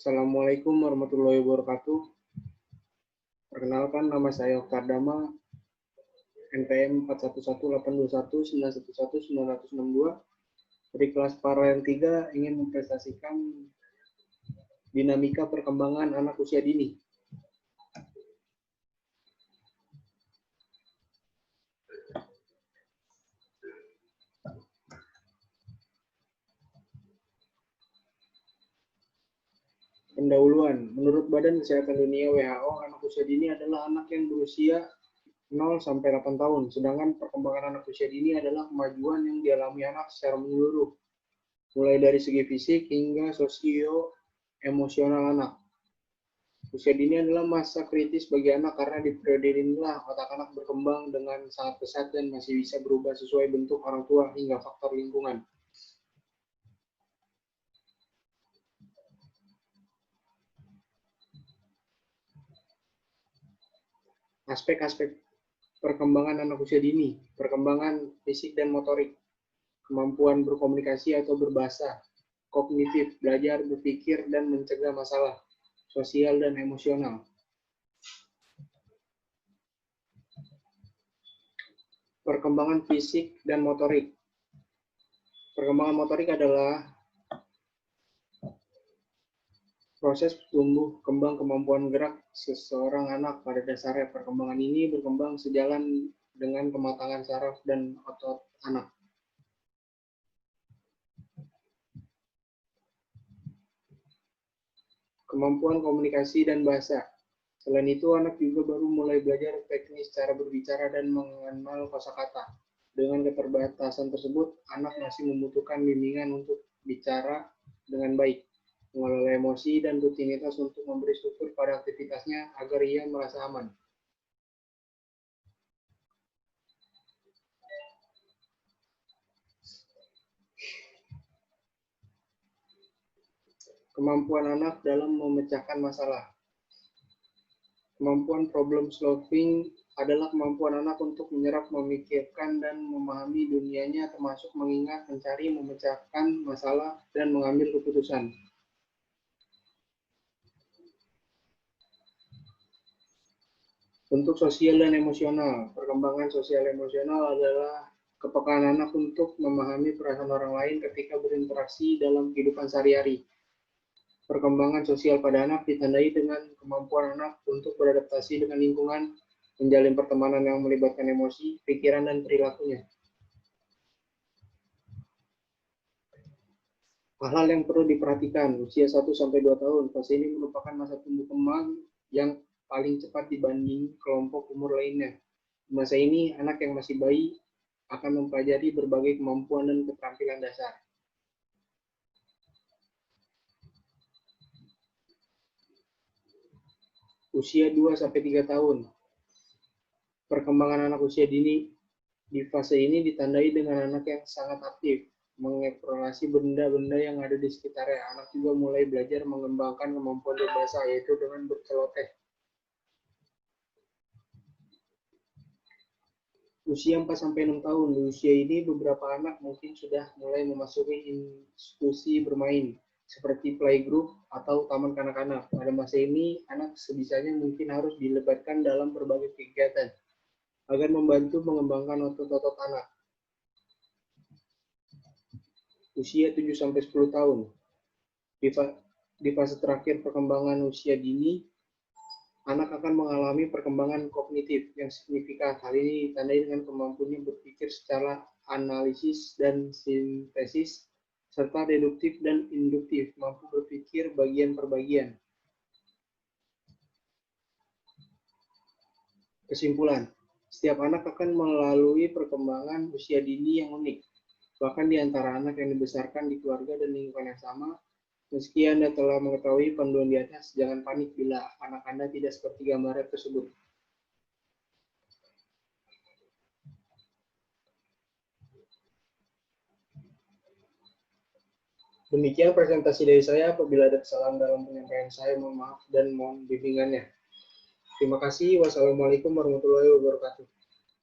Assalamualaikum warahmatullahi wabarakatuh. Perkenalkan, nama saya Oktardama, NPM 411821911962. Dari kelas Paralel 3 ingin mempresentasikan dinamika perkembangan anak usia dini. Pendahuluan, menurut Badan Kesehatan Dunia WHO, anak usia dini adalah anak yang berusia 0 sampai 8 tahun, sedangkan perkembangan anak usia dini adalah kemajuan yang dialami anak secara menyeluruh, mulai dari segi fisik hingga sosio-emosional anak. Usia dini adalah masa kritis bagi anak karena di periode inilah otak anak berkembang dengan sangat pesat dan masih bisa berubah sesuai bentuk orang tua hingga faktor lingkungan. Aspek-aspek perkembangan anak usia dini, perkembangan fisik dan motorik, kemampuan berkomunikasi atau berbahasa, kognitif, belajar, berpikir, dan mencegah masalah, sosial dan emosional. Perkembangan fisik dan motorik. Perkembangan motorik adalah proses tumbuh kembang kemampuan gerak seseorang anak. Pada dasarnya, perkembangan ini berkembang sejalan dengan kematangan saraf dan otot anak. Kemampuan komunikasi dan bahasa. Selain itu, anak juga baru mulai belajar teknis cara berbicara dan mengenal kosakata. Dengan keterbatasan tersebut, anak masih membutuhkan bimbingan untuk bicara dengan baik, mengelola emosi, dan rutinitas untuk memberi struktur pada aktivitasnya agar ia merasa aman. Kemampuan anak dalam memecahkan masalah. Kemampuan problem solving adalah kemampuan anak untuk menyerap, memikirkan, dan memahami dunianya, termasuk mengingat, mencari, memecahkan masalah, dan mengambil keputusan. Bentuk sosial dan emosional. Perkembangan sosial emosional adalah kepekaan anak untuk memahami perasaan orang lain ketika berinteraksi dalam kehidupan sehari-hari. Perkembangan sosial pada anak ditandai dengan kemampuan anak untuk beradaptasi dengan lingkungan, menjalin pertemanan yang melibatkan emosi, pikiran, dan perilakunya. Hal-hal yang perlu diperhatikan, usia 1-2 tahun, fase ini merupakan masa tumbuh kembang yang paling cepat dibanding kelompok umur lainnya. Di masa ini, anak yang masih bayi akan mempelajari berbagai kemampuan dan keterampilan dasar. Usia 2-3 tahun. Perkembangan anak usia dini di fase ini ditandai dengan anak yang sangat aktif, mengeksplorasi benda-benda yang ada di sekitarnya. Anak juga mulai belajar mengembangkan kemampuan berbahasa, yaitu dengan berceloteh. Usia 4-6 tahun. Di usia ini beberapa anak mungkin sudah mulai memasuki institusi bermain, seperti playgroup atau taman kanak-kanak. Pada masa ini, anak sebisanya mungkin harus dilibatkan dalam berbagai kegiatan agar membantu mengembangkan otot-otot anak. Usia 7-10 tahun. Di fase terakhir perkembangan usia dini, anak akan mengalami perkembangan kognitif yang signifikan. Hal ini ditandai dengan kemampuannya berpikir secara analisis dan sintesis, serta deduktif dan induktif, mampu berpikir bagian per bagian. Kesimpulan, setiap anak akan melalui perkembangan usia dini yang unik. Bahkan di antara anak yang dibesarkan di keluarga dan lingkungan yang sama, meski Anda telah mengetahui panduan di atas, jangan panik bila anak Anda tidak seperti gambaran tersebut. Demikian presentasi dari saya. Apabila ada kesalahan dalam penyampaian saya, mohon maaf dan mohon bimbingannya. Terima kasih. Wassalamualaikum warahmatullahi wabarakatuh.